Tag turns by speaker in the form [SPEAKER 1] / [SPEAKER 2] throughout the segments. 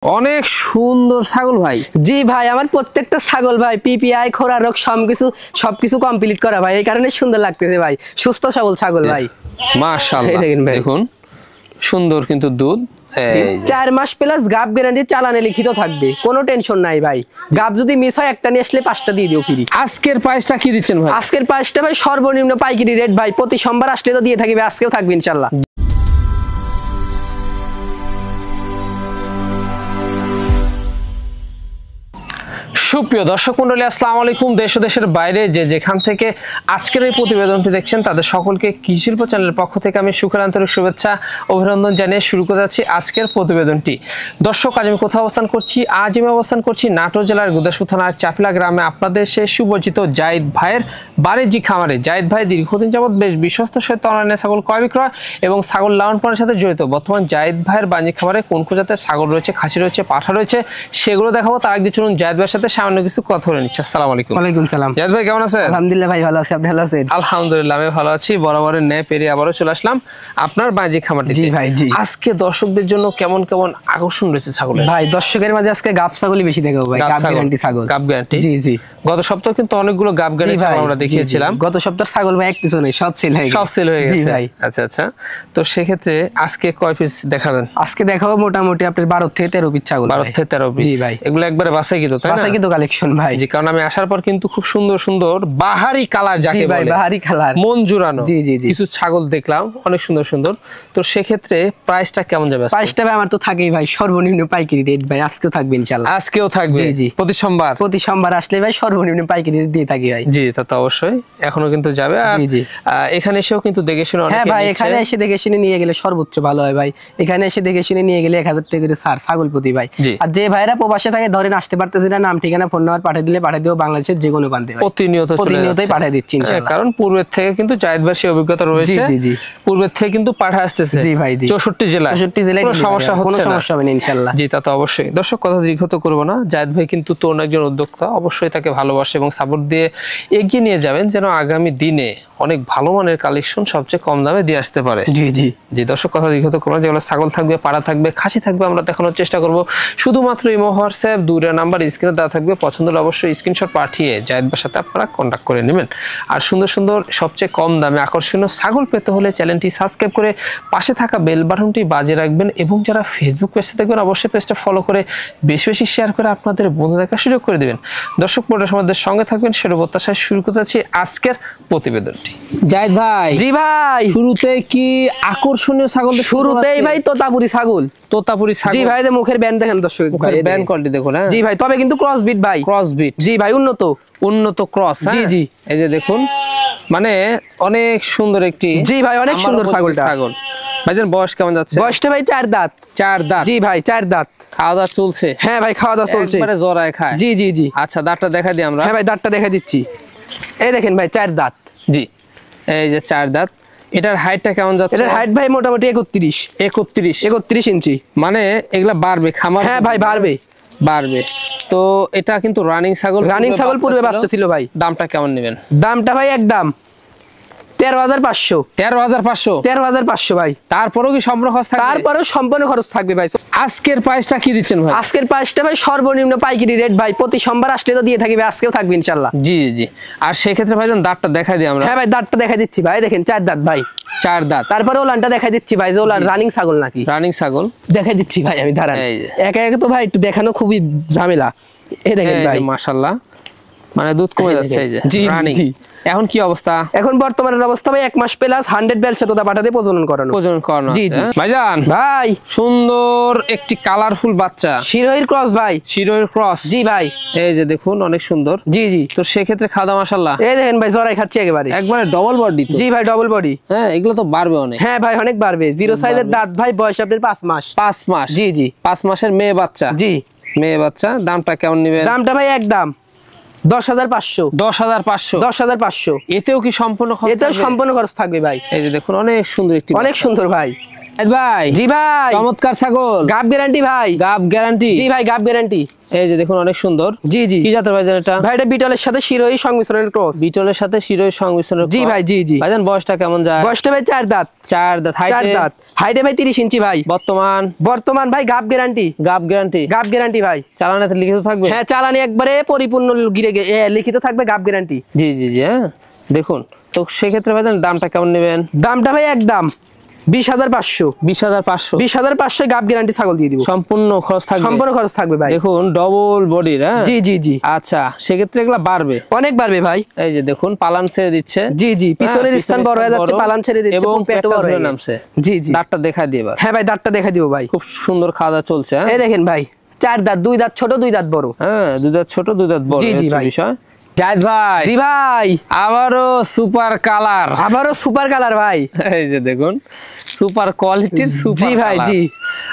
[SPEAKER 1] অনেক সুন্দর ছাগল ভাই।
[SPEAKER 2] জি ভাই, আমার প্রত্যেকটা ছাগল ভাই পিপিআই খোরা রোগ সবকিছু কমপ্লিট করা ভাই, এই কারণে সুন্দর লাগতেছে ভাই, সুস্থ সবল ছাগল ভাই।
[SPEAKER 1] মাশাআল্লাহ দেখুন সুন্দর কিন্তু দুধ
[SPEAKER 2] 4 মাস প্লাস গাব গ্যারান্টি চালানে লিখিত থাকবে, কোনো টেনশন নাই ভাই। গাব যদি মিস হয় একটা নিয়ে আসলে 5টা দিয়ে দিও ফ্রি।
[SPEAKER 1] আজকের প্রাইসটা কি দিচ্ছেন ভাই?
[SPEAKER 2] আজকের প্রাইসটা ভাই সর্বনিম্ন পাইকারি রেট ভাই, প্রতি সোমবার আসলে তো দিয়ে থাকবে, আজকেও থাকবে ইনশাআল্লাহ।
[SPEAKER 1] সুপ্রিয় দর্শক মন্ডলী, আসসালামু আলাইকুম। দেশ ও দেশের বাইরে যে যেখান থেকে আজকের এই প্রতিবেদনটি দেখছেন তাদের সকলকে কৃষি শিল্প চ্যানেলের পক্ষ থেকে আমি সুখের আন্তরিক শুভেচ্ছা অভিনন্দন জানিয়ে শুরু করে যাচ্ছি আজকের প্রতিবেদনটি। দর্শক, আজ আমি কোথাও অবস্থান করছি? আজ আমি অবস্থান করছি নাটোর জেলার গুদাসপুর থানার চাপিলা গ্রামে, আপনাদের সে সুপরিচিত জাহিদ ভাইয়ের বাণিজ্যিক খামারে। জাহিদ ভাই দীর্ঘদিন যাবৎ বেশ বিশ্বস্ত সহিত অনলাইনে ছাগল ক্রয় বিক্রয় এবং ছাগল লালন পালনের সাথে জড়িত। বর্তমান জাহিদ ভাইয়ের বাণিজ্যিক খামারে কোন কোন জাতের ছাগল রয়েছে, খাসি রয়েছে, পাঠা রয়েছে, সেগুলো দেখাবো। তার আগে চলুন জাহিদ ভাইয়ের সাথে সামান্য কিছু কথা বলে নিচ্ছি। আসসালামু আলাইকুম।
[SPEAKER 2] ওয়ালাইকুম সালাম।
[SPEAKER 1] জাহিদ ভাই কেমন আছেন?
[SPEAKER 2] আলহামদুলিল্লাহ ভাই ভালো আছি, আপনি ভালো আছেন?
[SPEAKER 1] আলহামদুলিল্লাহ আমি ভালো আছি। বরাবরের ন্যায় পেরিয়ে আবারও চলে আসলাম আপনার বাণিজ্যিক খামারটি।
[SPEAKER 2] জি ভাই জি।
[SPEAKER 1] আজকে দর্শকদের জন্য কেমন কেমন আকর্ষণ রয়েছে ছাগলের?
[SPEAKER 2] ভাই দর্শকের মাঝে আজকে গাব ছাগলই বেশি দেখাবো ভাই, গাব গ্যারান্টি ছাগল।
[SPEAKER 1] গাব গ্যারান্টি?
[SPEAKER 2] জি জি।
[SPEAKER 1] গত সপ্তাহে কিন্তু অনেকগুলো গাব গ্যারান্টি ছাগল আমরা দেখিয়েছিলাম।
[SPEAKER 2] গত সপ্তাহের ছাগল ভাই এক পিছু নেই, সব সেল হয়ে গেছে।
[SPEAKER 1] সব সেল হয়ে গেছে।
[SPEAKER 2] জি ভাই।
[SPEAKER 1] আচ্ছা আচ্ছা, তো সেক্ষেত্রে আজকে কয় পিস দেখাবেন?
[SPEAKER 2] আজকে দেখাবো মোটামুটি আপনার 12 থেকে 13 পিস ছাগল।
[SPEAKER 1] 12 থেকে 13 পিস?
[SPEAKER 2] জি ভাই।
[SPEAKER 1] এগুলো একবারে বাছাই কিন্তু, তাই না?
[SPEAKER 2] বাছাই কিন্তু কালেকশন ভাই।
[SPEAKER 1] জি, কারণ আমি আসার পর কিন্তু খুব সুন্দর সুন্দর বাহারি কালার যাকে বলে,
[SPEAKER 2] ভাই বাহারি কালার,
[SPEAKER 1] মন জুড়ানো
[SPEAKER 2] জি জি জি
[SPEAKER 1] কিছু ছাগল দেখলাম, অনেক সুন্দর সুন্দর। তো সেক্ষেত্রে প্রাইসটা কেমন যাবে?
[SPEAKER 2] প্রাইসটা ভাই আমার তো থাকেই ভাই সর্বনিম্ন পাইকারি রেট ভাই, আজকেও থাকবে ইনশাআল্লাহ।
[SPEAKER 1] আজকেও থাকবে?
[SPEAKER 2] জি জি।
[SPEAKER 1] প্রতি সোমবার
[SPEAKER 2] আসলে ভাই সর্বনিম্ন পাইকারি রেট দিয়ে থাকি ভাই।
[SPEAKER 1] জি, তা তো অবশ্যই এখনো কিন্তু যাবে। আর এখানে এসেও কিন্তু দেখে শুনে অনেকে,
[SPEAKER 2] হ্যাঁ ভাই এখানে এসে দেখে শুনে নিয়ে গেলে সর্বোচ্চ ভালো হয় ভাই। এখানে এসে দেখে শুনে নিয়ে গেলে 1000 টাকা করে ছাগল প্রতি ভাই। আর যে ভাইরা প্রবাসে থাকে ধরেন আসতে পারতেছে না, নাম ঠিকানা ফোন নাম্বার পাঠিয়ে দিলে পাঠিয়ে দেবো বাংলাদেশের যে কোনো প্রান্তে ভাই, প্রতিনিয়তই পাঠিয়ে দিচ্ছি ইনশাআল্লাহ।
[SPEAKER 1] কারণ পূর্বের থেকে কিন্তু জাহিদ ভাইয়ের সেই অভিজ্ঞতা রয়েছে। জি জি। পূর্বের থেকে কিন্তু পাঠা আসতেছে। জি ভাই জি। 64 জেলায় কোনো সমস্যা হচ্ছে না, কোনো সমস্যা হবে না ইনশাআল্লাহ। জি, তা তো অবশ্যই। দর্শক, কথা দীর্ঘ তো করবো না। জাহিদ ভাই কিন্তু তরুণ একজন উদ্যোক্তা, অবশ্যই তাকে ভালোবাসে এবং সাপোর্ট দিয়ে এগিয়ে নিয়ে যাবেন যেন আগামী দিনে অনেক ভালো মানের কালেকশন সবচেয়ে কম দামে দিয়ে আসতে পারে। জি জি জি। দর্শক, কথা দীর্ঘ তো করবো না। যেগুলো ছাগল থাকবে, পাড়া থাকবে, খাসি থাকবে, আমরা দেখানোর চেষ্টা করবো। শুধুমাত্র ইমো, হোয়াটসঅ্যাপ দুইটা নাম্বার স্ক্রিনে দেওয়া থাকবে। পছন্দ হলে অবশ্যই স্ক্রিনশট পাঠিয়ে জাহিদ ভাইয়ের সাথে আপনারা কন্ট্যাক্ট করে নেবেন। আর সুন্দর সুন্দর সবচেয়ে কম দামে আকর্ষণীয় ছাগল পেতে হলে চ্যানেলটি সাবস্ক্রাইব করে পাশে থাকা বেল বাটনটি বাজিয়ে রাখবেন এবং যারা ফেসবুক পেজে দেখবেন অবশ্যই পেজটা ফলো করে বেশি বেশি শেয়ার করে আপনাদের বন্ধু দেখার সুযোগ করে দেবেন। দর্শক মণ্ডলী আমাদের সঙ্গে থাকবেন, সেটা প্রত্যাশায় শুরু করতে যাচ্ছি আজকের প্রতিবেদনটি। জাহিদ ভাই।
[SPEAKER 2] জি ভাই।
[SPEAKER 1] শুরুতে কি আকর্ষণীয় ছাগল?
[SPEAKER 2] শুরুতেই ভাই তোতাপুরি ছাগল।
[SPEAKER 1] তোতাপুরি ছাগল?
[SPEAKER 2] জি ভাই, মুখের ব্যান্ড দেখেন দর্শক,
[SPEAKER 1] মুখের ব্যান্ড কোয়ালিটি দেখুন। হ্যাঁ জি
[SPEAKER 2] ভাই, তবে কিন্তু ক্রস বিট ভাই,
[SPEAKER 1] ক্রস বিট।
[SPEAKER 2] জি ভাই, উন্নত
[SPEAKER 1] ক্রস। জি জি। এই যে দেখুন, মানে অনেক সুন্দর একটি,
[SPEAKER 2] জি ভাই অনেক সুন্দর ছাগল।
[SPEAKER 1] ভাইজান বয়স কেমন যাচ্ছে?
[SPEAKER 2] বয়সটা ভাই 4 দাঁত।
[SPEAKER 1] 4 দাঁত? জি
[SPEAKER 2] ভাই 4 দাঁত।
[SPEAKER 1] খাওয়া দাওয়া চলছে?
[SPEAKER 2] হ্যাঁ ভাই খাওয়া দাওয়া চলছে,
[SPEAKER 1] একবারে জোরায় খায়? জি জি জি। আচ্ছা, দাঁতটা দেখা দিই আমরা।
[SPEAKER 2] হ্যাঁ ভাই দাঁতটা দেখা দিচ্ছি, এই দেখেন ভাই 4 দাঁত।
[SPEAKER 1] জি, এই যে 4 দাঁত। এটার হাইটটা কেমন যাচ্ছে?
[SPEAKER 2] এটার হাইট ভাই মোটামুটি 31 ইঞ্চি।
[SPEAKER 1] মানে এগুলা বাড়বে খামার? হ্যাঁ ভাই বাড়বে। তো এটা কিন্তু রানিং ছাগল
[SPEAKER 2] পূর্বে বাচ্চা ছিল ভাই।
[SPEAKER 1] দামটা কেমন নেবেন?
[SPEAKER 2] দামটা ভাই একদম 13,500। 13,500 ভাই।
[SPEAKER 1] তারপরেও কি সম্পূর্ণ খরচ থাকবে?
[SPEAKER 2] তারপরেও সম্পূর্ণ খরচ থাকবে ভাই।
[SPEAKER 1] আজকের প্রাইসটা কি দিচ্ছেন ভাই?
[SPEAKER 2] আজকের প্রাইসটা ভাই সর্বনিম্ন পাইকারি রেট ভাই, প্রতি সোমবার আসলে তো দিয়ে থাকবে, আজকেও থাকবে ইনশাআল্লাহ।
[SPEAKER 1] জি জি। আর সেই ক্ষেত্রে ভাইজান দাঁতটা দেখাই দিই আমরা।
[SPEAKER 2] হ্যাঁ ভাই দাঁতটা দেখাই দিচ্ছি ভাই, দেখেন 4 দাঁত ভাই।
[SPEAKER 1] 4 দাঁত।
[SPEAKER 2] তারপরে ওলানটা দেখাই দিচ্ছি ভাই, যে ওলান রানিং ছাগল নাকি?
[SPEAKER 1] রানিং ছাগল
[SPEAKER 2] দেখাই দিচ্ছি ভাই আমি, দাঁড়ান। একা একা তো ভাই একটু দেখানো খুবই ঝামেলা। এই দেখেন ভাই মাশাআল্লাহ,
[SPEAKER 1] মানে দুধ কমে যাচ্ছে। এই যে
[SPEAKER 2] জি জি।
[SPEAKER 1] এখন কি অবস্থা?
[SPEAKER 2] এখন বর্তমানের অবস্থা ভাই 1 মাস প্লাস 100 বেলসা তোতা পাঠাতে প্রজনন করানো।
[SPEAKER 1] জি জি। ভাইজান
[SPEAKER 2] ভাই
[SPEAKER 1] সুন্দর একটি কালারফুল বাচ্চা,
[SPEAKER 2] শিরোহির ক্রস ভাই।
[SPEAKER 1] শিরোহির ক্রস? জি ভাই। এই যে দেখুন অনেক সুন্দর। জি জি। তো সেক্ষেত্রে খাওয়া মাশাআল্লাহ,
[SPEAKER 2] এই দেখেন ভাই জরাই খাচ্ছে একবারে
[SPEAKER 1] ডবল বডি।
[SPEAKER 2] জি ভাই ডবল বডি।
[SPEAKER 1] হ্যাঁ, এগুলো তো বাড়বে অনেক।
[SPEAKER 2] হ্যাঁ ভাই অনেক বাড়বে। 0 সাইজের দাঁত ভাই, বয়স আপনার 5 মাস।
[SPEAKER 1] 5 মাস?
[SPEAKER 2] জি জি।
[SPEAKER 1] 5 মাসের মেয়ে বাচ্চা? জি মেয়ে বাচ্চা। দামটা কেমন নেবেন?
[SPEAKER 2] দামটা ভাই একদম 10,500।
[SPEAKER 1] 10,500? এতেও কি সম্পূর্ণ খরচ?
[SPEAKER 2] এতেও সম্পূর্ণ খরচ থাকবে ভাই।
[SPEAKER 1] এই যে দেখুন অনেক সুন্দর একটি,
[SPEAKER 2] অনেক সুন্দর ভাই,
[SPEAKER 1] ভাই
[SPEAKER 2] জি ভাই
[SPEAKER 1] চমৎকার ছাগল
[SPEAKER 2] গাব গ্যারান্টি ভাই
[SPEAKER 1] গাব গ্যারান্টি
[SPEAKER 2] জি ভাই গাব গ্যারান্টি
[SPEAKER 1] এই যে দেখুন অনেক সুন্দর
[SPEAKER 2] জি জি
[SPEAKER 1] কি জাতের ভাইজান এটা
[SPEAKER 2] ভাই এটা বিটলের সাথে শিরোহী সংমিশ্রণের ক্রস
[SPEAKER 1] বিটলের সাথে শিরোহী সংমিশ্রণের
[SPEAKER 2] জি ভাই জি জি
[SPEAKER 1] ভাইজান বয়সটা কেমন যায়
[SPEAKER 2] বয়সটা ভাই 4 দাঁত
[SPEAKER 1] 4 দাঁত
[SPEAKER 2] হাইটে ভাই 30 ইঞ্চি ভাই বর্তমান ভাই গাব গ্যারান্টি গাব গ্যারান্টি ভাই
[SPEAKER 1] চালানেতে লিখিত থাকবে
[SPEAKER 2] হ্যাঁ চালানি একবারে পরিপূর্ণ লিখিত থাকবে গাব গ্যারান্টি
[SPEAKER 1] জি জি জি হ্যাঁ দেখুন তো সেক্ষেত্রে ভাইজান দামটা কেমন নেবেন
[SPEAKER 2] দামটা ভাই একদম 20,500 গাব গ্যারান্টি ছাগল দিয়ে দিব
[SPEAKER 1] সম্পূর্ণ খরচ থাকবে
[SPEAKER 2] ভাই
[SPEAKER 1] দেখুন ডবল বডির হ্যাঁ
[SPEAKER 2] জি জি জি
[SPEAKER 1] আচ্ছা সেক্ষেত্রে এগুলা বাড়বে
[SPEAKER 2] অনেক বাড়বে ভাই
[SPEAKER 1] এই যে দেখুন পালান ছেড়ে দিচ্ছে
[SPEAKER 2] জি জি পিছনের স্থান বড় হয়ে যাচ্ছে পালান ছেড়ে দিচ্ছে
[SPEAKER 1] এবং পেটটা ধরে নামছে
[SPEAKER 2] জি জি
[SPEAKER 1] দাঁতটা দেখাই দিয়ে এবার
[SPEAKER 2] হ্যাঁ ভাই দাঁতটা দেখাই দিব ভাই
[SPEAKER 1] খুব সুন্দর খাওয়া চলছে
[SPEAKER 2] এই দেখেন ভাই 4 দাঁত 2 দাঁত ছোট 2 দাঁত বড়
[SPEAKER 1] হ্যাঁ 2 দাঁত ছোট 2 দাঁত বড়
[SPEAKER 2] জি জি ভাই
[SPEAKER 1] বিষয় জায়েদ ভাই
[SPEAKER 2] জি ভাই
[SPEAKER 1] আবারো সুপার কালার
[SPEAKER 2] ভাই
[SPEAKER 1] এই যে দেখুন সুপার কোয়ালিটির সুপার
[SPEAKER 2] জি ভাই জি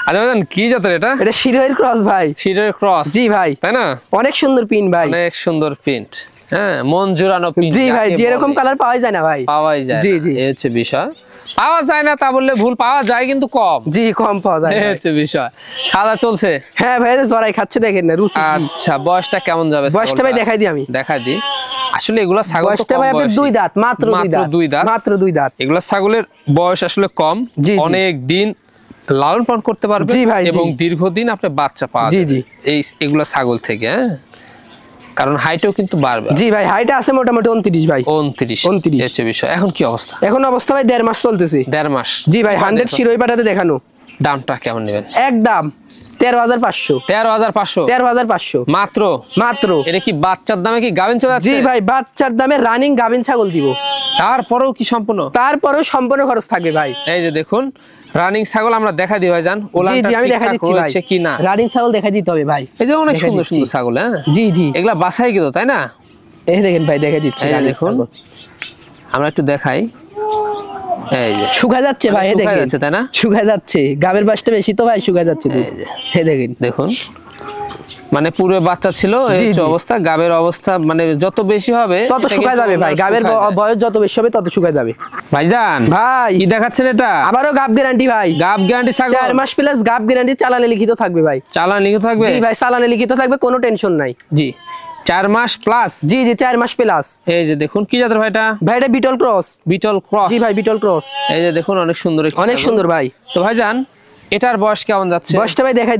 [SPEAKER 1] আচ্ছা ভাই কি জাতের এটা
[SPEAKER 2] শিরোহের ক্রস ভাই
[SPEAKER 1] শিরোহের ক্রস
[SPEAKER 2] জি ভাই
[SPEAKER 1] তাই না
[SPEAKER 2] অনেক সুন্দর প্রিন্ট ভাই
[SPEAKER 1] অনেক সুন্দর প্রিন্ট হ্যাঁ মন জোড়ানো প্রিন্ট
[SPEAKER 2] জি ভাই যে এরকম কালার পাওয়াই যায় না ভাই
[SPEAKER 1] পাওয়াই যায় জি জি এই হচ্ছে বিষয় পাওয়া যায় না তা বললে ভুল পাওয়া যায় কিন্তু কম
[SPEAKER 2] জি কম পাওয়া যায়
[SPEAKER 1] এই হচ্ছে বিষয় খাওয়া চলছে
[SPEAKER 2] হ্যাঁ ভাই জরাই খাচ্ছে দেখেন না রুচি
[SPEAKER 1] আচ্ছা বয়সটা কেমন যাবে
[SPEAKER 2] বয়সটা ভাই দেখাই দিই আমি
[SPEAKER 1] দেখাই দিই আসলে এগুলা ছাগল
[SPEAKER 2] বয়সটা ভাই আপনার 2 দাঁত মাত্র 2 দাঁত
[SPEAKER 1] এগুলা ছাগলের বয়স আসলে কম অনেক দিন লালন পালন করতে পারবে এবং দীর্ঘদিন আপনি বাচ্চা পাওয়া যাবে জি এই এগুলা ছাগল থেকে হ্যাঁ কারণ হাইটও কিন্তু বাড়বে
[SPEAKER 2] জি ভাই হাইট আছে মোটামুটি 29 ভাই
[SPEAKER 1] 29 এর বিষয় এখন কি অবস্থা
[SPEAKER 2] এখন অবস্থা ভাই 1.5 মাস চলতেছে
[SPEAKER 1] 1.5 মাস
[SPEAKER 2] জি ভাই 100 শিরোই পাটাতে দেখানো
[SPEAKER 1] দামটা কেমন নেবেন
[SPEAKER 2] একদম 13,500 মাত্র
[SPEAKER 1] এটা কি বাচ্চার দামে কি গাভিন চলে যাচ্ছে
[SPEAKER 2] জি ভাই বাচ্চার দামে রানিং গাভিন ছাগল দিব
[SPEAKER 1] তারপরেও
[SPEAKER 2] সম্পূর্ণ খরচ থাকবে ভাই
[SPEAKER 1] এই যে দেখুন রানিং ছাগল আমরা দেখা দিই ভাইজান
[SPEAKER 2] জি আমি দেখা দিচ্ছি ভাই
[SPEAKER 1] কি না
[SPEAKER 2] রানিং ছাগল দেখা দিতে হবে ভাই
[SPEAKER 1] এই যে অনেক সুন্দর ছাগল হ্যাঁ
[SPEAKER 2] জি জি
[SPEAKER 1] এগুলা বাছাই কিন্তু তাই না
[SPEAKER 2] এই দেখেন ভাই দেখা দিচ্ছি
[SPEAKER 1] দেখুন আমরা একটু দেখাই এই যে
[SPEAKER 2] শুকা যাচ্ছে ভাই এই দেখেন
[SPEAKER 1] তাই না
[SPEAKER 2] শুকা যাচ্ছে গাবের বাসটা বেশি তো ভাই শুকা যাচ্ছে এই দেখেন
[SPEAKER 1] দেখুন মানে পুরো বাচ্চা ছিল এই অবস্থা গাবের অবস্থা মানে যত বেশি হবে
[SPEAKER 2] তত শুকায় যাবে ভাই গাবের বয়স যত বেশি হবে তত শুকায় যাবে
[SPEAKER 1] ভাইজান ভাই কি দেখাচ্ছেন এটা
[SPEAKER 2] আবারো গাব গ্যারান্টি ভাই
[SPEAKER 1] গাব গ্যারান্টি ছাগল
[SPEAKER 2] 4 মাস প্লাস গাব গ্যারান্টি চালানে লিখিত থাকবে ভাই
[SPEAKER 1] চালানে লিখিত থাকবে
[SPEAKER 2] জি ভাই চালানে লিখিত থাকবে কোনো টেনশন নাই
[SPEAKER 1] জি 4 মাস প্লাস
[SPEAKER 2] জি 4 মাস প্লাস
[SPEAKER 1] এই যে দেখুন কি জাতের ভাইটা
[SPEAKER 2] এটা বিটল ক্রস
[SPEAKER 1] জি
[SPEAKER 2] ভাই বিটল ক্রস
[SPEAKER 1] এই যে দেখুন অনেক
[SPEAKER 2] সুন্দর ভাই
[SPEAKER 1] তো ভাইজান এটার বয়স কেমন যাচ্ছে
[SPEAKER 2] বয়সটা ভাই দেখাই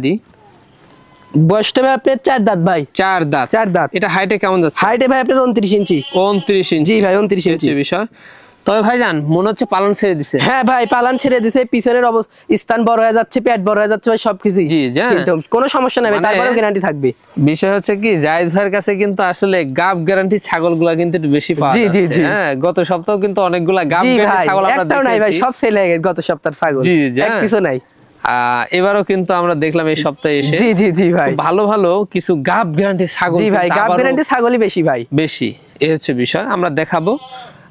[SPEAKER 2] দিই বয়সটা ভাই আপনার 4 দাঁত ভাই 4 দাঁত
[SPEAKER 1] এটা হাইটে কেমন যাচ্ছে
[SPEAKER 2] হাইটে ভাই আপনার 29 ইঞ্চি
[SPEAKER 1] জি
[SPEAKER 2] ভাই 29 ইঞ্চি
[SPEAKER 1] বিষয় তবে ভাইজান মনে হচ্ছে পালন ছেড়ে দিছে
[SPEAKER 2] হ্যাঁ ভাই পালন ছেড়ে দিছে পিছনের স্থান বড় হয়ে যাচ্ছে পেট বড় হয়ে যাচ্ছে ভাই সবকিছু
[SPEAKER 1] জি
[SPEAKER 2] কোনো সমস্যা নাই তারপরেও গ্যারান্টি থাকবে
[SPEAKER 1] বিষয় হচ্ছে কি জায়েদ ভাইয়ের কাছে কিন্তু আসলে গাব গ্যারান্টি ছাগলগুলা কিন্তু একটু বেশি পাওয়া যাচ্ছে হ্যাঁ গত সপ্তাহে কিন্তু অনেকগুলা গাব গ্যারান্টি ছাগল আমরা
[SPEAKER 2] দেখেছি নাই ভাই সব সেল হয়ে গেছে গত সপ্তাহের ছাগল
[SPEAKER 1] জি
[SPEAKER 2] এক কিছু নাই
[SPEAKER 1] এবারও কিন্তু আমরা দেখলাম এই সপ্তাহে এসে
[SPEAKER 2] জি ভাই
[SPEAKER 1] ভালো কিছু গাব গ্যারান্টি ছাগল
[SPEAKER 2] জি ভাই গাব গ্যারান্টি ছাগলই
[SPEAKER 1] বেশি এই হচ্ছে বিষয় আমরা দেখাবো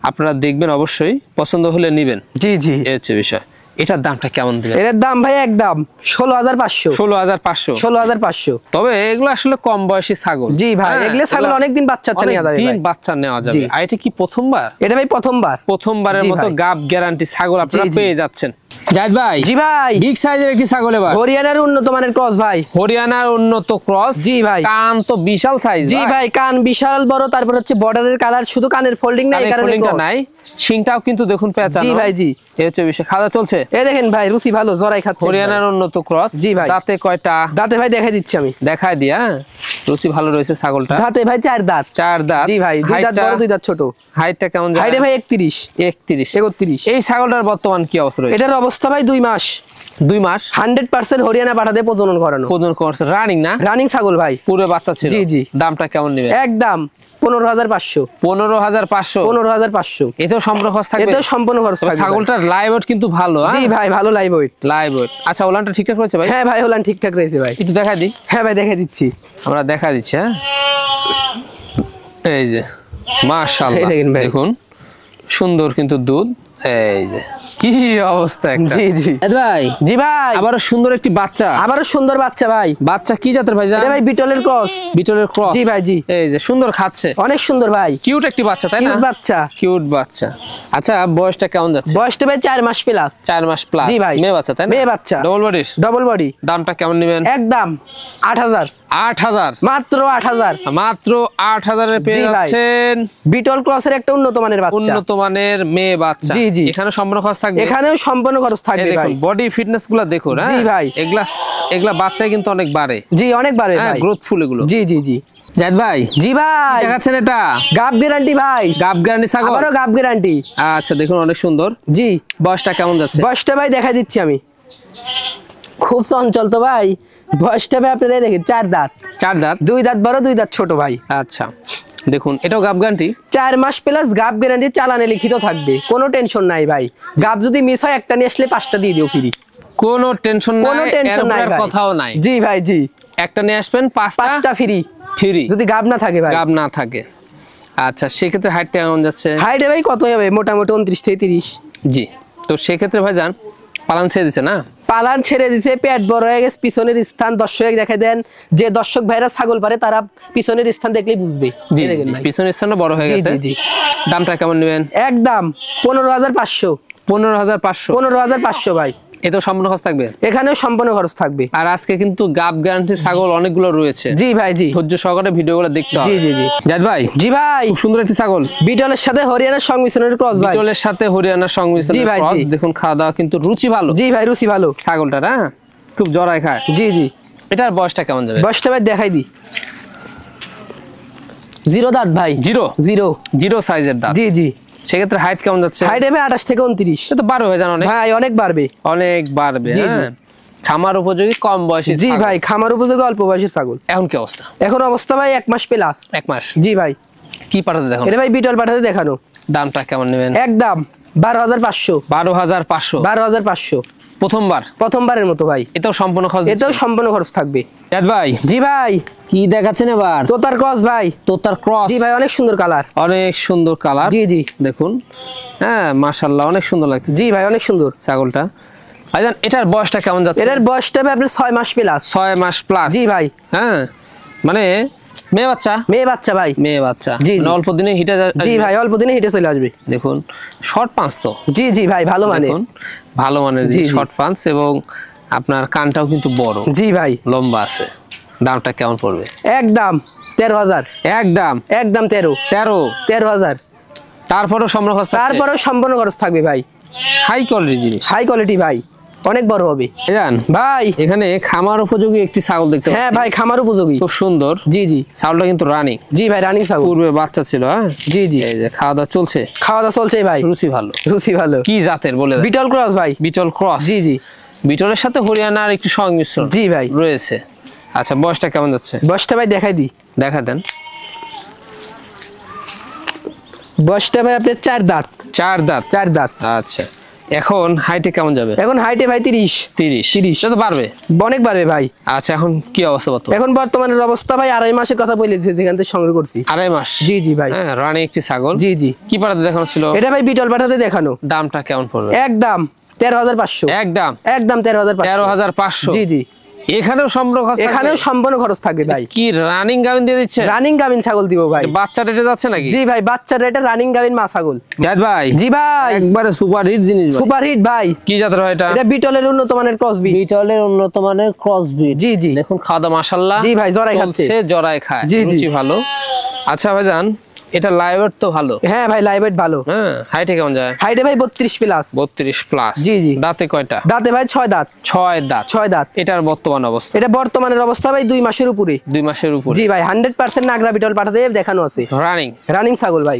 [SPEAKER 1] আপনারা দেখবেন অবশ্যই পছন্দ হলে নেবেন
[SPEAKER 2] জি এই
[SPEAKER 1] হচ্ছে বিষয় এটার দামটা কেমন দিবেন
[SPEAKER 2] এর দাম ভাই একদম 16,500
[SPEAKER 1] তবে এগুলো আসলে কম বয়সী ছাগল
[SPEAKER 2] জি ভাই এগুলো ছাগল অনেক দিন বাচ্চা নেওয়া যাবে
[SPEAKER 1] বাচ্চা নেওয়া যাবে আর এটা কি প্রথমবার
[SPEAKER 2] এটা ভাই
[SPEAKER 1] প্রথমবারের মতো গাব গ্যারান্টি ছাগল আপনারা পেয়ে যাচ্ছেন জায়েদ ভাই
[SPEAKER 2] জি ভাই
[SPEAKER 1] বিগ সাইজের একটি ছাগল এবার
[SPEAKER 2] হরিয়ানার উন্নত মানের ক্রস ভাই
[SPEAKER 1] হরিয়ানার উন্নত ক্রস
[SPEAKER 2] জি ভাই
[SPEAKER 1] কান তো বিশাল সাইজ
[SPEAKER 2] জি ভাই কান বিশাল বড় তারপর হচ্ছে বর্ডারের কালার শুধু কানের ফোল্ডিং নাই
[SPEAKER 1] ফোল্ডিংটা নাই শিংটাও কিন্তু দেখুন পেঁচানো
[SPEAKER 2] জি ভাই
[SPEAKER 1] এই হচ্ছে বিষয় খাওয়া চলছে
[SPEAKER 2] এই দেখেন ভাই রুচি ভালো জরাই খাচ্ছে
[SPEAKER 1] হরিয়ানার উন্নত ক্রস
[SPEAKER 2] জি ভাই
[SPEAKER 1] দাঁতে কয়টা
[SPEAKER 2] দাঁতে ভাই দেখাই দিচ্ছি আমি
[SPEAKER 1] দেখাই দিয়া রুচি ভালো রয়েছে ছাগলটা
[SPEAKER 2] দাঁতে ভাই 4 দাঁত
[SPEAKER 1] জি
[SPEAKER 2] ভাই 2 দাঁত বড় 2 দাঁত ছোট
[SPEAKER 1] হাইটটা কেমন যায়
[SPEAKER 2] হাইটে ভাই 31
[SPEAKER 1] এই ছাগলটার বর্তমান কি অবস্থা রয়েছে
[SPEAKER 2] এটার অবস্থা ভাই 2 মাস 100% হরিয়ানা পাঠাতে প্রজনন করানো
[SPEAKER 1] করছে রানিং না
[SPEAKER 2] রানিং ছাগল ভাই
[SPEAKER 1] পুরো বাচ্চা ছিল
[SPEAKER 2] জি
[SPEAKER 1] দামটা কেমন নেবে
[SPEAKER 2] একদম 15,500
[SPEAKER 1] এতেও সম্পূর্ণ খরচ থাকবে ছাগলটার লাইভ ওয়েট কিন্তু ভালো
[SPEAKER 2] জি ভাই ভালো লাইভ ওয়েট
[SPEAKER 1] আচ্ছা ওলানটা ঠিকঠাক রয়েছে ভাই
[SPEAKER 2] হ্যাঁ ভাই ওলান ঠিকঠাক রয়েছে ভাই
[SPEAKER 1] একটু দেখা দিই
[SPEAKER 2] হ্যাঁ ভাই দেখা দিচ্ছি
[SPEAKER 1] আমরা দেখা দিচ্ছি হ্যাঁ এই যে মাশাআল্লাহ দেখুন সুন্দর কিন্তু দুধ এই যে কি অবস্থা একটা।
[SPEAKER 2] জি জি
[SPEAKER 1] ভাই,
[SPEAKER 2] জি ভাই,
[SPEAKER 1] আবারও সুন্দর একটি বাচ্চা,
[SPEAKER 2] আবারও সুন্দর বাচ্চা ভাই।
[SPEAKER 1] বাচ্চা কি জাতের ভাই?
[SPEAKER 2] এটা ভাই বিটলের ক্রস।
[SPEAKER 1] বিটলের ক্রস।
[SPEAKER 2] জি ভাই জি।
[SPEAKER 1] এই যে সুন্দর খাচ্ছে,
[SPEAKER 2] অনেক সুন্দর ভাই,
[SPEAKER 1] কিউট একটি বাচ্চা, তাই না?
[SPEAKER 2] কিউট বাচ্চা,
[SPEAKER 1] কিউট বাচ্চা। আচ্ছা, বয়সটা কেমন যাচ্ছে?
[SPEAKER 2] বয়সটা ভাই 4 মাস প্লাস।
[SPEAKER 1] 4 মাস প্লাস।
[SPEAKER 2] জি ভাই,
[SPEAKER 1] মেয়ে বাচ্চা, তাই না?
[SPEAKER 2] মেয়ে বাচ্চা,
[SPEAKER 1] ডবল বডির।
[SPEAKER 2] Double body.
[SPEAKER 1] দামটা কেমন নেবেন?
[SPEAKER 2] একদম 8000।
[SPEAKER 1] 8000,
[SPEAKER 2] মাত্র 8000,
[SPEAKER 1] মাত্র 8000 এ পেয়ে যাচ্ছেন
[SPEAKER 2] বিটল ক্রসের একটা উন্নত মানের বাচ্চা,
[SPEAKER 1] উন্নত মানের মেয়ে বাচ্চা।
[SPEAKER 2] জি জি,
[SPEAKER 1] এখানে সম্পূর্ণ খরচ থাকবে,
[SPEAKER 2] এখানেও সম্পূর্ণ খরচ থাকবে ভাই।
[SPEAKER 1] দেখুন বডি ফিটনেস গুলো দেখুন।
[SPEAKER 2] জি ভাই,
[SPEAKER 1] এগুলা বাচ্চায় কিন্তু অনেক বাড়ে।
[SPEAKER 2] জি অনেক বাড়ে ভাই,
[SPEAKER 1] গ্রোথফুল এগুলো।
[SPEAKER 2] জি জি জি।
[SPEAKER 1] জাহিদ ভাই,
[SPEAKER 2] জি ভাই,
[SPEAKER 1] দেখাচ্ছেন এটা
[SPEAKER 2] গাব গ্যারান্টি ভাই,
[SPEAKER 1] গাব গ্যারান্টি ছাগল,
[SPEAKER 2] আবারও গাব গ্যারান্টি।
[SPEAKER 1] আচ্ছা দেখুন অনেক সুন্দর।
[SPEAKER 2] জি,
[SPEAKER 1] বয়সটা কেমন যাচ্ছে?
[SPEAKER 2] বয়সটা ভাই দেখাই দিচ্ছি আমি, খুব চঞ্চল তো ভাই। বয়সটা ভাই আপনারা দেখেন 4 দাঁত।
[SPEAKER 1] 4 দাঁত,
[SPEAKER 2] 2 দাঁত বড় 2 দাঁত ছোট ভাই।
[SPEAKER 1] আচ্ছা দেখুন এটাও গাব গ্যারান্টি,
[SPEAKER 2] 4 মাস প্লাস গাব গ্যারান্টি, চালানে লিখিত থাকবে, কোনো টেনশন নাই ভাই। গাব যদি মিস হয় একটা নিয়ে আসলে 5টা দিয়ে দিও ফ্রি,
[SPEAKER 1] কোনো টেনশন নাই,
[SPEAKER 2] কোনো টেনশন নাই,
[SPEAKER 1] কথাও নাই।
[SPEAKER 2] জি ভাই জি,
[SPEAKER 1] একটা নিয়ে আসবেন 5টা
[SPEAKER 2] ফ্রি,
[SPEAKER 1] ফ্রি
[SPEAKER 2] যদি গাব না থাকে ভাই,
[SPEAKER 1] গাব না থাকে। আচ্ছা সেক্ষেত্রে হাইটটা কেমন যাচ্ছে?
[SPEAKER 2] হাইটে ভাই কত হবে? মোটামুটি 29 থেকে 30।
[SPEAKER 1] জি, তো সেক্ষেত্রে ভাইজান পালান ছেড়ে দিছে না?
[SPEAKER 2] পালান ছেড়ে দিছে, পেট বড় হয়ে গেছে, পিছনের স্থান দর্শক দেখে দেন। যে দর্শক ভাইরা ছাগল পারে তারা পিছনের স্থান দেখলেই বুঝবে।
[SPEAKER 1] পিছনের স্থানও বড় হয়ে গেছে। দামটা কেমন নেবেন?
[SPEAKER 2] একদম 15500।
[SPEAKER 1] 15500,
[SPEAKER 2] 15500 ভাই।
[SPEAKER 1] এটাও সম্পূর্ণ খরচ থাকবে?
[SPEAKER 2] এখানেও সম্পূর্ণ খরচ থাকবে।
[SPEAKER 1] আর আজকে কিন্তু গাব গ্যারান্টি ছাগল অনেকগুলো রয়েছে।
[SPEAKER 2] জি ভাই জি,
[SPEAKER 1] ধৈর্য সহকারে ভিডিওগুলো দেখতে হবে।
[SPEAKER 2] জি জি জি।
[SPEAKER 1] জাহিদ ভাই,
[SPEAKER 2] জি ভাই,
[SPEAKER 1] খুব সুন্দর একটি ছাগল,
[SPEAKER 2] বিটলের সাথে হরিয়ানার সংমিশ্রণের ক্রস ভাই।
[SPEAKER 1] বিটলের সাথে হরিয়ানার সংমিশ্রণের ক্রস। দেখুন খাওয়া দাওয়া কিন্তু রুচি ভালো।
[SPEAKER 2] জি ভাই, রুচি ভালো
[SPEAKER 1] ছাগলটা না, খুব জড়ায় খায়।
[SPEAKER 2] জি জি।
[SPEAKER 1] এটার বয়সটা কেমন যাবে?
[SPEAKER 2] বয়সটা ভাই দেখাই দি, 0 দাঁত ভাই। 0
[SPEAKER 1] সাইজের দাঁত।
[SPEAKER 2] জি জি।
[SPEAKER 1] সেক্ষেত্রে হাইট কেমন যাচ্ছে?
[SPEAKER 2] হাইট হবে 28 থেকে 29।
[SPEAKER 1] এটা তো 12 হয়ে যান অনেক
[SPEAKER 2] ভাই, অনেক বাড়বে,
[SPEAKER 1] অনেক বাড়বে। হ্যাঁ, খামার উপযোগী কম বয়সী।
[SPEAKER 2] জি ভাই, খামার উপযোগী অল্প বয়সের ছাগল।
[SPEAKER 1] এখন কি অবস্থা?
[SPEAKER 2] এখন অবস্থা ভাই 1 মাস প্লাস।
[SPEAKER 1] 1 মাস।
[SPEAKER 2] জি ভাই।
[SPEAKER 1] কি পাঠাতে দেখো?
[SPEAKER 2] এটা ভাই বিটল পাঠাতে দেখানো।
[SPEAKER 1] দামটা কেমন নেবেন?
[SPEAKER 2] একদম 12500।
[SPEAKER 1] 12500,
[SPEAKER 2] 12500
[SPEAKER 1] প্রথমবারের
[SPEAKER 2] মতো ভাই।
[SPEAKER 1] এটাও সম্পূর্ণ খরচ?
[SPEAKER 2] এটাও সম্পূর্ণ খরচ থাকবে।
[SPEAKER 1] জাহিদ ভাই,
[SPEAKER 2] জি ভাই,
[SPEAKER 1] কি দেখাচ্ছেন এবার?
[SPEAKER 2] তোতার ক্রস ভাই।
[SPEAKER 1] তোতার ক্রস।
[SPEAKER 2] জি ভাই, অনেক সুন্দর কালার,
[SPEAKER 1] অনেক সুন্দর কালার।
[SPEAKER 2] জি জি
[SPEAKER 1] দেখুন, হ্যাঁ মাশাআল্লাহ অনেক সুন্দর লাগছে।
[SPEAKER 2] জি ভাই, অনেক সুন্দর
[SPEAKER 1] ছাগলটা। ভাইজান এটার বয়সটা কেমন যাচ্ছে?
[SPEAKER 2] এটার বয়সটা ভাই আপনার 6 মাস প্লাস।
[SPEAKER 1] 6 মাস প্লাস।
[SPEAKER 2] জি ভাই।
[SPEAKER 1] হ্যাঁ, মানে মেয়ে বাচ্চা?
[SPEAKER 2] মেয়ে বাচ্চা ভাই,
[SPEAKER 1] মেয়ে বাচ্চা।
[SPEAKER 2] জি,
[SPEAKER 1] অল্প দিনে হিটে।
[SPEAKER 2] জি ভাই, অল্প দিনে হিটে চলে আসবে।
[SPEAKER 1] দেখুন শর্ট পাঁচ তো।
[SPEAKER 2] জি জি ভাই, ভালো মানে,
[SPEAKER 1] ভালো মানের শর্ট পাঁচ, এবং আপনার কানটাও কিন্তু বড়।
[SPEAKER 2] জি ভাই,
[SPEAKER 1] লম্বা আছে। দামটা কেমন পড়বে?
[SPEAKER 2] একদম 13000। একদম 13000।
[SPEAKER 1] তারপরেও সম্পূর্ণ খরচ?
[SPEAKER 2] তারপরেও সম্পূর্ণ খরচ থাকবে ভাই।
[SPEAKER 1] হাই কোয়ালিটি জিনিস,
[SPEAKER 2] হাই কোয়ালিটি ভাই, অনেক বড় হবে।
[SPEAKER 1] জান
[SPEAKER 2] ভাই,
[SPEAKER 1] এখানে খামার উপযোগী একটি ছাগল দেখতে পাচ্ছি।
[SPEAKER 2] হ্যাঁ ভাই, খামার উপযোগী,
[SPEAKER 1] খুব সুন্দর।
[SPEAKER 2] জি জি।
[SPEAKER 1] ছাগলটা কিন্তু রানিং।
[SPEAKER 2] জি ভাই, রানিং ছাগল।
[SPEAKER 1] পূর্বে বাচ্চা ছিল। হ্যাঁ
[SPEAKER 2] জি জি।
[SPEAKER 1] এই যে খাওয়া দাওয়া চলছে?
[SPEAKER 2] খাওয়া দাওয়া চলছে ভাই।
[SPEAKER 1] রুচি ভালো? রুচি ভালো। কি জাতের বলে?
[SPEAKER 2] বিটল ক্রস ভাই।
[SPEAKER 1] বিটল ক্রস।
[SPEAKER 2] জি জি।
[SPEAKER 1] বিটলের সাথে হরিয়ানার একটু সংমিশ্রণ।
[SPEAKER 2] জি ভাই,
[SPEAKER 1] রয়েছে। আচ্ছা বয়সটা কেমন যাচ্ছে?
[SPEAKER 2] বয়সটা ভাই দেখাই দি,
[SPEAKER 1] দেখা দেন।
[SPEAKER 2] বয়সটা ভাই আপনার 4 দাঁত।
[SPEAKER 1] 4 দাঁত।
[SPEAKER 2] 4 দাঁত।
[SPEAKER 1] আচ্ছা, এখন হাইটে কেমন যাবে?
[SPEAKER 2] এখন হাইটে ভাই 30।
[SPEAKER 1] তো বাড়বে,
[SPEAKER 2] অনেক বাড়বে ভাই।
[SPEAKER 1] আচ্ছা এখন কি অবস্থা বর্তমানে?
[SPEAKER 2] এখন বর্তমানের অবস্থা ভাই 2.5 মাসের কথা বলে দিয়েছে, যেখান থেকে সংগ্রহ করছি।
[SPEAKER 1] 2.5 মাস?
[SPEAKER 2] জি জি ভাই।
[SPEAKER 1] হ্যাঁ, রানী একটি ছাগল।
[SPEAKER 2] জি জি।
[SPEAKER 1] কি পাঠাতে দেখানো ছিল?
[SPEAKER 2] এটা ভাই বিটল পাঠাতে দেখানো।
[SPEAKER 1] দামটা কেমন পড়বে?
[SPEAKER 2] একদম 13500।
[SPEAKER 1] একদম
[SPEAKER 2] 13500। জি জি।
[SPEAKER 1] এখানেও সম্পূর্ণ খরচ?
[SPEAKER 2] এখানেও সম্পূর্ণ খরচ থাকবে ভাই।
[SPEAKER 1] কি রানিং গাভিন দিয়ে দিচ্ছে?
[SPEAKER 2] রানিং গাভিন ছাগল দিব ভাই।
[SPEAKER 1] বাচ্চা রেটে যাচ্ছে নাকি?
[SPEAKER 2] জি ভাই, বাচ্চা রেটে রানিং গাভিন মা ছাগল।
[SPEAKER 1] জাহিদ ভাই।
[SPEAKER 2] জি ভাই,
[SPEAKER 1] একবারে সুপার হিট জিনিস ভাই।
[SPEAKER 2] সুপার হিট ভাই।
[SPEAKER 1] কি জাতের হয় এটা?
[SPEAKER 2] এটা বিটলের উন্নত মানের ক্রস ব্রিড।
[SPEAKER 1] বিটলের উন্নত মানের ক্রস ব্রিড।
[SPEAKER 2] জি জি।
[SPEAKER 1] দেখুন খাওয়া দাওয়া মাশাআল্লাহ।
[SPEAKER 2] জি ভাই, জরাই খাচ্ছে।
[SPEAKER 1] সে জরাই খায়।
[SPEAKER 2] জি জি।
[SPEAKER 1] রুচি ভালো। আচ্ছা ভাইজান, এটা লাইভ ওয়েট তো ভালো?
[SPEAKER 2] হ্যাঁ ভাই, লাইভ ওয়েট ভালো।
[SPEAKER 1] হ্যাঁ, হাইটে কেমন যায়?
[SPEAKER 2] হাইটে ভাই 32 প্লাস।
[SPEAKER 1] 32 প্লাস।
[SPEAKER 2] জি জি।
[SPEAKER 1] দাঁতে কয়টা?
[SPEAKER 2] দাঁতে ভাই 6 দাঁত।
[SPEAKER 1] 6 দাঁত।
[SPEAKER 2] 6 দাঁত।
[SPEAKER 1] এটার বর্তমান অবস্থা?
[SPEAKER 2] এটা বর্তমানের অবস্থা ভাই 2 মাসের উপরে।
[SPEAKER 1] 2 মাসের উপরে।
[SPEAKER 2] জি ভাই, 100% নাগরা বিটল পাঠাতে দেখানো আছে। রানিং ছাগল ভাই।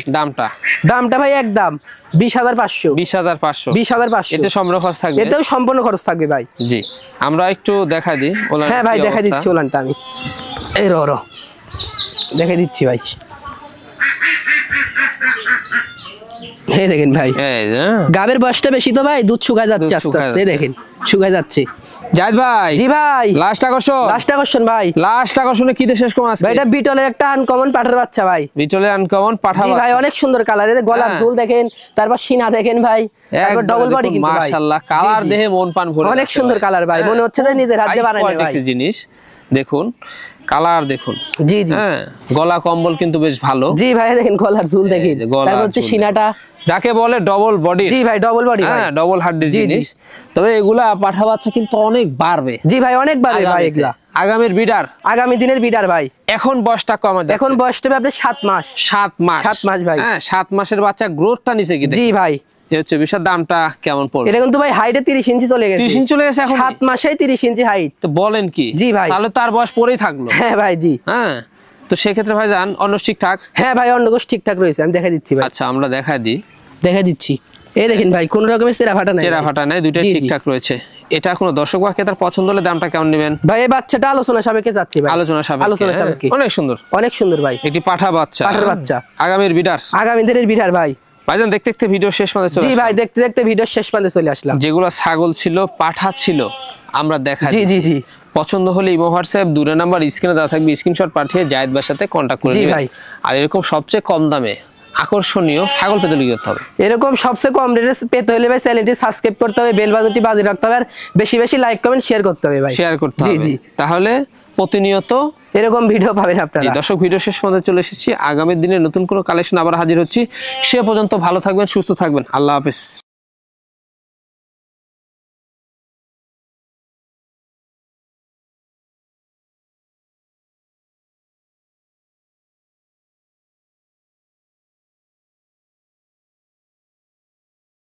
[SPEAKER 2] দামটা ভাই একদম 20500। 20500।
[SPEAKER 1] এতে সম্পূর্ণ খরচ থাকবে?
[SPEAKER 2] এতেও সম্পূর্ণ খরচ থাকবে ভাই।
[SPEAKER 1] জি, আমরা একটু দেখাই দিই ওলান।
[SPEAKER 2] হ্যাঁ ভাই, দেখাই দিচ্ছি ওলানটা আমি। এই র দেখাই দিচ্ছি ভাই। এই দেখেন ভাই, গাবের বয়সটা বেশি তো ভাই, দুধ শুকায় যাচ্ছে আস্তে আস্তে। দেখেন শুকায় যাচ্ছে।
[SPEAKER 1] জায়েদ ভাই।
[SPEAKER 2] জি ভাই।
[SPEAKER 1] লাস্ট আকর্ষণ
[SPEAKER 2] ভাই।
[SPEAKER 1] লাস্ট আকর্ষণে কি শেষ কম আছে
[SPEAKER 2] ভাই? এটা বিটলের একটা আনকমন পাঠার বাচ্চা ভাই।
[SPEAKER 1] বিটলের আনকমন পাঠা বাচ্চা।
[SPEAKER 2] জি ভাই, অনেক সুন্দর কালার। এর গলার ঝুল দেখেন, তারপর সিনা দেখেন ভাই, তারপর ডাবল বডি কিন্তু ভাই
[SPEAKER 1] মাশাআল্লাহ। কালার দেখে মন প্রাণ ভরে
[SPEAKER 2] অনেক সুন্দর কালার ভাই, মনে হচ্ছে যে নিজের হাতে বানানো ভাই।
[SPEAKER 1] একটা জিনিস দেখুন, কালার দেখুন।
[SPEAKER 2] জি জি।
[SPEAKER 1] হ্যাঁ, গলা কম্বল কিন্তু বেশ ভালো।
[SPEAKER 2] জি ভাই, দেখেন গলার ঝুল দেখেন, তারপর হচ্ছে সিনাটা
[SPEAKER 1] যাকে বলে ডবল বডি।
[SPEAKER 2] জি ভাই, ডবল বডি ভাই,
[SPEAKER 1] হ্যাঁ, ডবল হাড্ডির জিনিস। তবে এগুলা পাঠা বাচ্চা কিন্তু অনেক বাড়বে।
[SPEAKER 2] জি ভাই, অনেক বাড়বে ভাই এগুলা।
[SPEAKER 1] আগামীর বিডার,
[SPEAKER 2] আগামী দিনের বিডার ভাই।
[SPEAKER 1] এখন বয়সটা কম আছে,
[SPEAKER 2] এখন বয়সটা হবে আপনার 7 মাস।
[SPEAKER 1] 7 মাস
[SPEAKER 2] ভাই।
[SPEAKER 1] হ্যাঁ, 7 মাসের বাচ্চা গ্রোথটা নিচে কি?
[SPEAKER 2] জি ভাই।
[SPEAKER 1] হচ্ছে বিষয় দামটা কেমন পড়বে?
[SPEAKER 2] এটা কিন্তু ভাই হাইটে 30 ইঞ্চি চলে গেছে।
[SPEAKER 1] 30 ইঞ্চি চলে গেছে এখন
[SPEAKER 2] 7 মাসেই 30 ইঞ্চি হাইট।
[SPEAKER 1] তো বলেন কি?
[SPEAKER 2] জি ভাই।
[SPEAKER 1] তাহলে তার বয়স পরেই থাকলো।
[SPEAKER 2] হ্যাঁ ভাই, জি।
[SPEAKER 1] হ্যাঁ, তো সেক্ষেত্রে ভাই জান অন্য ঠিকঠাক?
[SPEAKER 2] হ্যাঁ ভাই, অন্য কোষ ঠিকঠাক রয়েছে, আমি দেখাই দিচ্ছি ভাই।
[SPEAKER 1] আচ্ছা, আমরা দেখাই দিই।
[SPEAKER 2] দেখাই দিচ্ছি, এই দেখেন ভাই, কোন রকমের চেরা ফাটা নাই।
[SPEAKER 1] চেরা ফাটা নাই, দুইটাই ঠিকঠাক রয়েছে। এটা কোনো দর্শক বা ক্রেতার পছন্দ হলে দামটা কেমন নেবেন?
[SPEAKER 2] ভাই এই বাচ্চাটা আলোচনা সাপেক্ষে যাচ্ছে ভাই। আলোচনা সাপেক্ষে
[SPEAKER 1] অনেক সুন্দর,
[SPEAKER 2] অনেক সুন্দর ভাই।
[SPEAKER 1] একটি পাঠা বাচ্চা,
[SPEAKER 2] পাঠার বাচ্চা,
[SPEAKER 1] আগামীর বিডার,
[SPEAKER 2] আগামী দিনের বিডার ভাই।
[SPEAKER 1] ভাইজান দেখতে দেখতে ভিডিও শেষ পর্যন্ত চলে
[SPEAKER 2] জি ভাই, দেখতে দেখতে ভিডিও শেষ পর্যন্ত চলে আসলাম।
[SPEAKER 1] যেগুলো ছাগল ছিল, পাঠা ছিল, আমরা দেখা।
[SPEAKER 2] জি জি জি।
[SPEAKER 1] পছন্দ হলে ইমো হোয়াটসঅ্যাপ দুটো নাম্বার স্ক্রিনে দেওয়া থাকবে, স্ক্রিনশট পাঠিয়ে জায়েদ ভাইয়ের সাথে কন্টাক্ট করে নেবেন। ভাই, আর এরকম সবচেয়ে কম দামে আকর্ষণীয় ছাগল পেতে হলে কি করতে হবে? এরকম সবচেয়ে কম রেটে পেতে হলে ভাই চ্যানেলটি সাবস্ক্রাইব করতে হবে, বেল বাটনটি বাজিয়ে রাখতে হবে, আর বেশি বেশি লাইক কমেন্ট শেয়ার করতে হবে ভাই। শেয়ার করতে হবে। জি জি। তাহলে প্রতিনিয়ত এরকম ভিডিও পাবেন আপনারা। দর্শক, ভিডিও শেষ পর্যন্ত চলে এসেছি। আগামী দিনে নতুন কোনো কালেকশন আবার হাজির হচ্ছি। সে পর্যন্ত ভালো থাকবেন, সুস্থ থাকবেন। আল্লাহ হাফেজ।